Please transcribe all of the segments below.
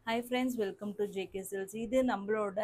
Hi friends, welcome to JK Silks. இது நம்மளோட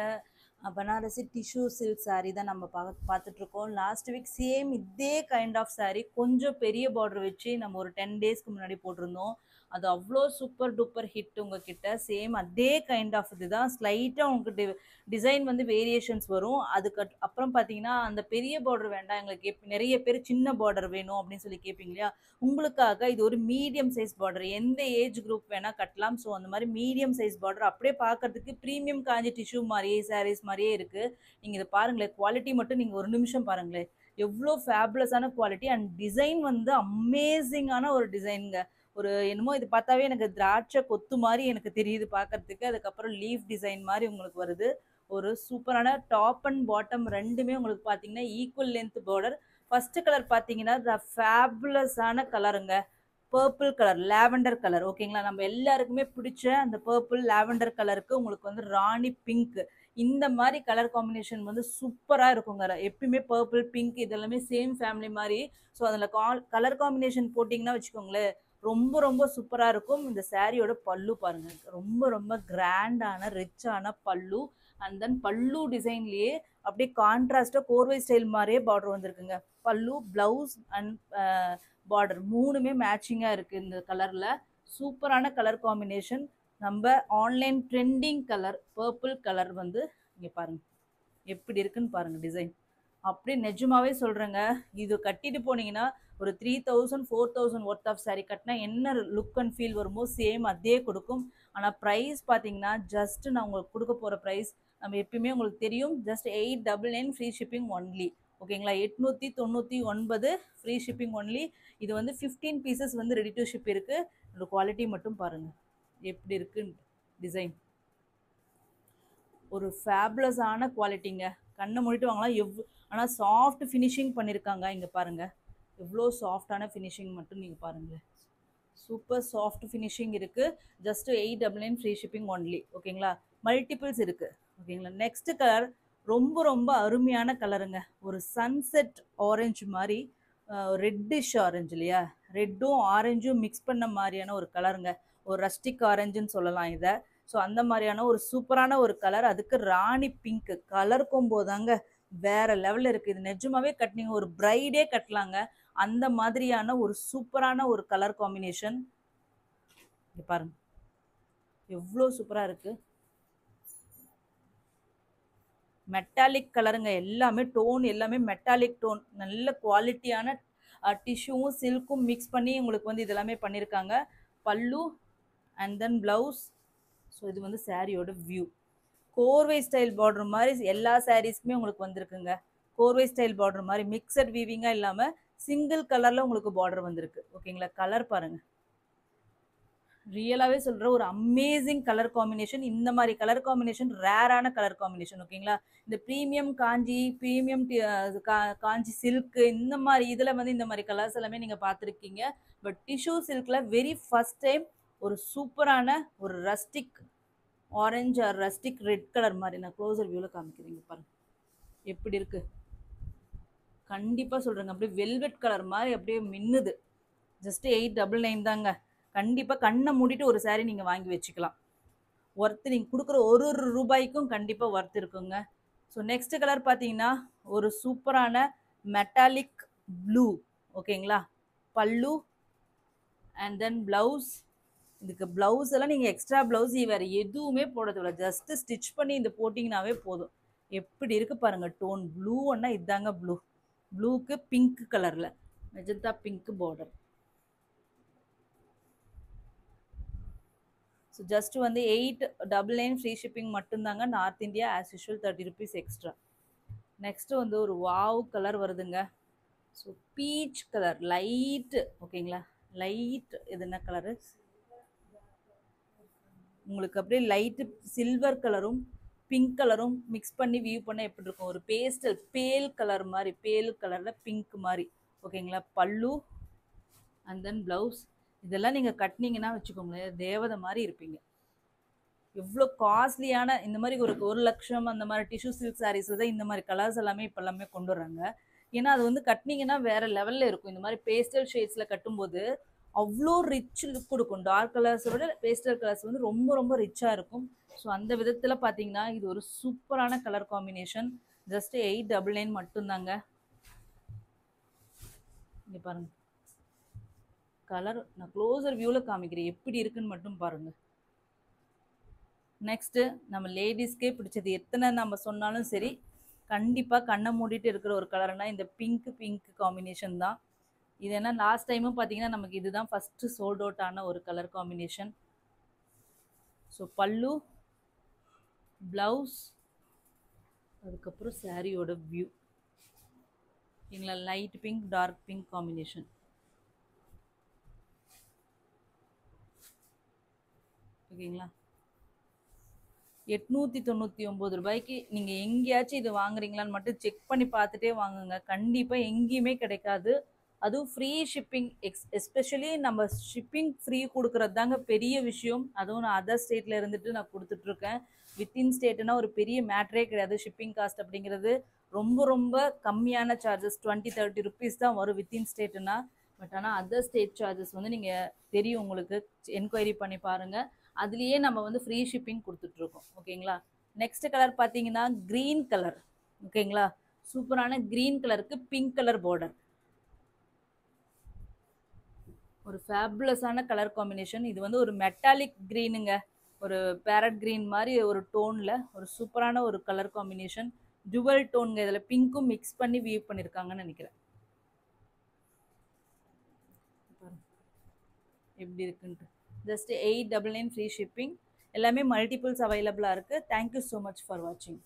Banarasi tissue silk saree தான் நம்ம பார்த்துட்டு இருக்கோம். லாஸ்ட் வீக் சேம் இதே கைண்ட் ஆஃப் saree கொஞ்சம் பெரிய பார்டர் வச்சு நம்ம ஒரு 10 டேஸ்க்கு முன்னாடி போட்டிருந்தோம். அது அவ்வளோ சூப்பர் டூப்பர் ஹிட் உங்ககிட்ட. சேம் அதே கைண்ட் ஆஃப் இதுதான். ஸ்லைட்டாக உங்களுக்கு டிசைன் வந்து வேரியேஷன்ஸ் வரும். அதுக்கு அப்புறம் பார்த்தீங்கன்னா அந்த பெரிய பார்டர் வேண்டாம் எங்களுக்கு நிறைய பேர் சின்ன பார்டர் வேணும் அப்படின்னு சொல்லி கேட்பீங்க இல்லையா? உங்களுக்காக இது ஒரு மீடியம் சைஸ் பார்டர். எந்த ஏஜ் குரூப் வேணா கட்டலாம். ஸோ அந்த மாதிரி மீடியம் சைஸ் பார்டர் அப்படியே பார்க்கறதுக்கு ப்ரீமியம் காஞ்சி டிஷ்யூ மாதிரியே சாரீஸ் மாதிரியே இருக்கு. நீங்க இதை பாருங்களேன், குவாலிட்டி மட்டும் நீங்க ஒரு நிமிஷம் பாருங்களேன், எவ்வளோ ஃபேபுலஸான குவாலிட்டி அண்ட் டிசைன் வந்து அமேசிங்கான ஒரு டிசைனுங்க. ஒரு என்னமோ இது பார்த்தாவே எனக்கு திராட்சை கொத்து மாதிரி எனக்கு தெரியுது பார்க்கறதுக்கு. அதுக்கப்புறம் லீஃப் டிசைன் மாதிரி உங்களுக்கு வருது. ஒரு சூப்பரான டாப் அண்ட் பாட்டம் ரெண்டுமே உங்களுக்கு பார்த்தீங்கன்னா equal length border. First colour பார்த்தீங்கன்னா ஃபேபுலஸான கலருங்க, பர்பிள் கலர், லாவெண்டர் கலர். ஓகேங்களா, நம்ம எல்லாருக்குமே பிடிச்ச அந்த பர்பிள் லாவெண்டர் கலருக்கு உங்களுக்கு வந்து ராணி பிங்க், இந்த மாதிரி கலர் காம்பினேஷன் வந்து சூப்பராக இருக்குங்க. எப்பயுமே பர்பிள் பிங்க் இதெல்லாமே சேம் ஃபேமிலி மாதிரி. ஸோ அதில் கலர் காம்பினேஷன் போட்டிங்கன்னா வச்சுக்கோங்களேன், ரொம்ப ரொம்ப சூப்பராக இருக்கும். இந்த சாரியோட பல்லு பாருங்க, ரொம்ப ரொம்ப கிராண்டான ரிச்சான பல்லு. அண்ட் தென் பல்லு டிசைன்லேயே அப்படியே கான்ட்ராஸ்டாக கோர்வை ஸ்டைல் மாதிரியே பார்டர் வந்திருக்குங்க. பல்லு, பிளவுஸ் அண்ட் பார்டர் மூணுமே மேட்சிங்காக இருக்குது இந்த கலரில். சூப்பரான கலர் காம்பினேஷன். நம்ம online trending colour purple colour வந்து இங்கே பாருங்கள் எப்படி இருக்குன்னு பாருங்கள் டிசைன். அப்படியே நிஜமாவே சொல்கிறேங்க, இது கட்டிட்டு போனீங்கன்னா ஒரு 3000 4000 ஒர்த் ஆஃப் சாரீ கட்டினா என்ன லுக் அண்ட் ஃபீல் வருமோ சேம் அதே கொடுக்கும். ஆனால் ப்ரைஸ் பார்த்தீங்கன்னா ஜஸ்ட் நான் உங்களுக்கு கொடுக்க போகிற ப்ரைஸ் நம்ம எப்பயுமே உங்களுக்கு தெரியும், ஜஸ்ட் 899 ஃப்ரீ ஷிப்பிங் ஒன்லி. ஓகேங்களா, 899 ஃப்ரீ ஷிப்பிங் ஒன்லி. இது வந்து 15 பீசஸ் வந்து ரெடி டு ஷிப் இருக்குது. இதோட குவாலிட்டி மட்டும் பாருங்கள் எப்படி இருக்குன்னு. டிசைன் ஒரு ஃபேபுலஸான குவாலிட்டிங்க. கண்ணை மூடிட்டு வாங்கலாம். ஆனால் சாஃப்ட் ஃபினிஷிங் பண்ணியிருக்காங்க. இங்கே பாருங்கள் எவ்வளோ சாஃப்டான ஃபினிஷிங் மட்டும் நீங்கள் பாருங்களேன். சூப்பர் சாஃப்ட் ஃபினிஷிங் இருக்குது. Just 899 free shipping only. ஓகேங்களா, மல்டிபிள்ஸ் இருக்குது. ஓகேங்களா, நெக்ஸ்ட் கலர் ரொம்ப ரொம்ப அருமையான கலருங்க. ஒரு சன்செட் ஆரஞ்சு மாதிரி, ரெட்டிஷ் ஆரஞ்சு இல்லையா, ரெட்டும் ஆரஞ்சும் மிக்ஸ் பண்ண மாதிரியான ஒரு கலருங்க. ஒரு ரஸ்டிக் ஆரஞ்சுன்னு சொல்லலாம் இதை. ஸோ அந்த மாதிரியான ஒரு சூப்பரான ஒரு கலர். அதுக்கு ராணி பிங்க் கலர் போதாங்க வேற லெவலில் இருக்குது. இது நிஜமாவே கட்டினீங்க ஒரு பிரைடே கட்டலாங்க, அந்த மாதிரியான ஒரு சூப்பரான ஒரு கலர் காம்பினேஷன். இங்கே பாருங்க எவ்வளோ சூப்பராக இருக்குது. மெட்டாலிக் கலருங்க, எல்லாமே டோன் எல்லாமே மெட்டாலிக் டோன். நல்ல குவாலிட்டியான டிஷ்யூவும் சில்க்கும் மிக்ஸ் பண்ணி உங்களுக்கு வந்து இதெல்லாமே பண்ணியிருக்காங்க. பல்லு அண்ட் தென் ப்ளவுஸ். ஸோ இது வந்து சாரியோட வியூ. கோர்வை ஸ்டைல் பார்டர் மாதிரி எல்லா சாரீஸ்க்குமே உங்களுக்கு வந்திருக்குங்க. கோர்வை ஸ்டைல் பார்டர் மாதிரி மிக்சட் வீவிங்காக இல்லாமல் சிங்கிள் கலரில் உங்களுக்கு பார்டர் வந்திருக்கு. ஓகேங்களா, கலர் பாருங்கள், ரியலாகவே சொல்கிற ஒரு அமேசிங் கலர் காம்பினேஷன். இந்த மாதிரி கலர் காம்பினேஷன் ரேரான கலர் காம்பினேஷன். ஓகேங்களா, இந்த ப்ரீமியம் காஞ்சி, ப்ரீமியம் காஞ்சி சில்க்கு, இந்த மாதிரி இதில் வந்து இந்த மாதிரி கலர்ஸ் எல்லாமே நீங்கள் பார்த்துருக்கீங்க. பட் டிஷ்யூ சில்கில் வெரி ஃபஸ்ட் டைம் ஒரு சூப்பரான ஒரு rustic orange or rustic red colour மாதிரி நான் க்ளோசர் வியூவில் காமிக்கிறீங்க பாருங்கள் எப்படி இருக்குது. கண்டிப்பாக சொல்கிறேங்க, அப்படியே வெல்வெட் கலர் மாதிரி அப்படியே மின்னுது. ஜஸ்ட் 899 தாங்க. கண்டிப்பாக கண்ணை மூடிட்டு ஒரு சாரீ நீங்கள் வாங்கி வச்சுக்கலாம். ஒர்த்து நீங்கள் கொடுக்குற ஒரு ஒரு ரூபாய்க்கும் கண்டிப்பாக ஒர்த் இருக்குங்க. ஸோ நெக்ஸ்ட் கலர் பார்த்தீங்கன்னா ஒரு சூப்பரான மெட்டாலிக் ப்ளூ. ஓகேங்களா, பல்லு அண்ட் தென் ப்ளவுஸ். இதுக்கு ப்ளவுஸ் எல்லாம் நீங்கள் எக்ஸ்ட்ரா ப்ளவுஸ் வேறு எதுவுமே போடுறதில்ல, ஜஸ்ட்டு ஸ்டிச் பண்ணி இந்த போட்டிங்கனாவே போதும். எப்படி இருக்குது பாருங்கள் டோன். ப்ளூன்னா இதாங்க ப்ளூ. ப்ளூக்கு பிங்க் கலரில் magenta pink border. So just வந்து 899 ஃப்ரீ ஷிப்பிங் மட்டும்தாங்க. North India as usual 30 rupees extra. Next வந்து ஒரு வாவ் கலர் வருதுங்க. So peach colour light. ஓகேங்களா, லைட் இது என்ன கலரு, உங்களுக்கு அப்படியே லைட்டு சில்வர் கலரும் பிங்க் கலரும் மிக்ஸ் பண்ணி வியூ பண்ண எப்படி இருக்கும், ஒரு பேஸ்டல் பேல் கலர் மாதிரி, பேல் கலரில் பிங்க் மாதிரி. ஓகேங்களா, பல்லு அண்ட் தென் ப்ளவுஸ். இதெல்லாம் நீங்கள் கட்டினீங்கன்னா வச்சுக்கோங்களேன் தேவதை மாதிரி இருப்பீங்க. எவ்வளோ காஸ்ட்லியான இந்த மாதிரி ஒரு 1,00,000 அந்த மாதிரி டிஷ்யூ சில்க் சாரீஸில் தான் இந்த மாதிரி கலர்ஸ் எல்லாமே இப்போ எல்லாமே கொண்டு வர்றாங்க. ஏன்னா அது வந்து கட்டினீங்கன்னா வேறு லெவலில் இருக்கும். இந்த மாதிரி பேஸ்டல் ஷேட்ஸில் கட்டும்போது அவ்வளோ ரிச் லுக் கொடுக்கும். டார்க் கலர்ஸை விட பேஸ்டல் கலர்ஸ் வந்து ரொம்ப ரொம்ப ரிச்சாக இருக்கும். ஸோ அந்த விதத்தில் பார்த்தீங்கன்னா இது ஒரு சூப்பரான கலர் காம்பினேஷன். ஜஸ்ட் 899 மட்டும்தாங்க. இங்கே பாருங்கள் கலர், நான் க்ளோசர் வியூவில் காமிக்கிறேன் எப்படி இருக்குன்னு மட்டும் பாருங்கள். நெக்ஸ்ட்டு நம்ம லேடிஸ்க்கே பிடிச்சது, எத்தனை நம்ம சொன்னாலும் சரி கண்டிப்பாக கண்ணை மூடிட்டு இருக்கிற ஒரு கலர்னா இந்த பிங்க் காம்பினேஷன் தான். இது என்ன லாஸ்ட் டைமும் பார்த்தீங்கன்னா நமக்கு இதுதான் ஃபஸ்ட்டு சோல்ட் அவுட் ஆன ஒரு colour combination. So pallu, blouse, அதுக்கப்புறம் சாரியோட வியூ ஓகேங்களா. Light pink dark pink combination. ஓகேங்களா. 899 ரூபாய்க்கு நீங்கள் எங்கேயாச்சும் இது வாங்குறீங்களான்னு மட்டும் செக் பண்ணி பார்த்துட்டே வாங்குங்க. கண்டிப்பாக எங்கேயுமே கிடைக்காது. அதுவும் ஃப்ரீ ஷிப்பிங். எஸ்பெஷலி நம்ம ஷிப்பிங் ஃப்ரீ கொடுக்குறது தாங்க பெரிய விஷயம். அதுவும் நான் அதர் ஸ்டேட்டில் இருந்துட்டு நான் கொடுத்துட்ருக்கேன். வித்தின் ஸ்டேட்னா ஒரு பெரிய மேட்ரே கிடையாது. ஷிப்பிங் காஸ்ட் அப்படிங்கிறது ரொம்ப ரொம்ப கம்மியான சார்ஜஸ், 20-30 ருபீஸ் தான் வரும் வித்தின் ஸ்டேட்டுனா. பட் ஆனால் அதர் ஸ்டேட் சார்ஜஸ் வந்து நீங்கள் தெரியும் உங்களுக்கு, என்கொயரி பண்ணி பாருங்கள். அதுலேயே நம்ம வந்து ஃப்ரீ ஷிப்பிங் கொடுத்துட்ருக்கோம். ஓகேங்களா. நெக்ஸ்ட் கலர் பார்த்தீங்கன்னா க்ரீன் கலர். ஓகேங்களா. சூப்பரான க்ரீன் கலருக்கு பிங்க் கலர் பார்டர். ஒரு ஃபேபுலஸான கலர் காம்பினேஷன். இது வந்து ஒரு மெட்டாலிக் க்ரீனுங்க, ஒரு பேரட் க்ரீன் மாதிரி ஒரு டோனில் ஒரு சூப்பரான ஒரு கலர் காம்பினேஷன். டுவல் டோனுங்க, இதில் பிங்க்கும் மிக்ஸ் பண்ணி வியூ பண்ணியிருக்காங்கன்னு நினைக்கிறேன். எப்படி இருக்குன்ட்டு. Just 899 free shipping. எல்லாமே மல்டிபிள்ஸ் அவைலபிளாக இருக்குது. தேங்க்யூ ஸோ மச் ஃபார் வாட்சிங்.